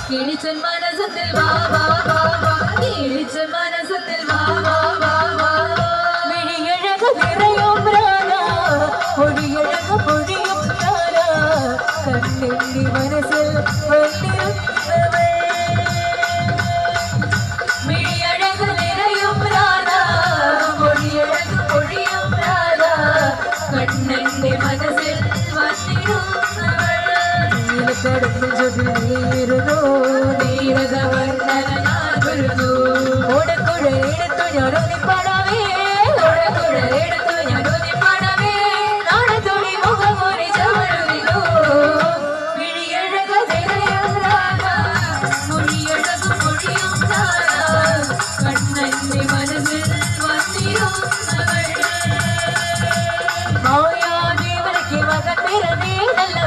കിളിച്ചൻ മനസ്സത്തിൽ വാ വാ വാ വാ കിളിച്ചൻ മനസ്സത്തിൽ വാ വാ വാ വാ വിഴിയഴക് നിറയും പ്രാണ പൊഴിയഴക് പൊഴിയും പ്രാണ കണ്ണിന്റെ മനസ്സിൽ വന്നിരുന്നവൾ വിഴിയഴക് നിറയും പ്രാണ പൊഴിയഴക് പൊഴിയും പ്രാണ കണ്ണിന്റെ മനസ്സിൽ വന്നിരുന്നവൾ കടന്നു ചൊല്ലിയിരുന്നു നീരകവർണ്ണന ഞാൻ വരുന്നു ഓടക്കുഴ എടുത്തു ഞാനൊന്നി പാടാവേ ഓടക്കുഴ എടുത്തു ഞാനൊന്നി പാടാവേ നാടത്തോടി മുഖമൊരു ചവഴുന്നു വിഴിയഴക മൊഴിയഴകു മൊഴിയും കണ്ണന്റെ മനസ്സിൽ വന്നിരുന്നവൾ മായാ ജീവനക്ക് മകൻ പിറന്നേ നല്ല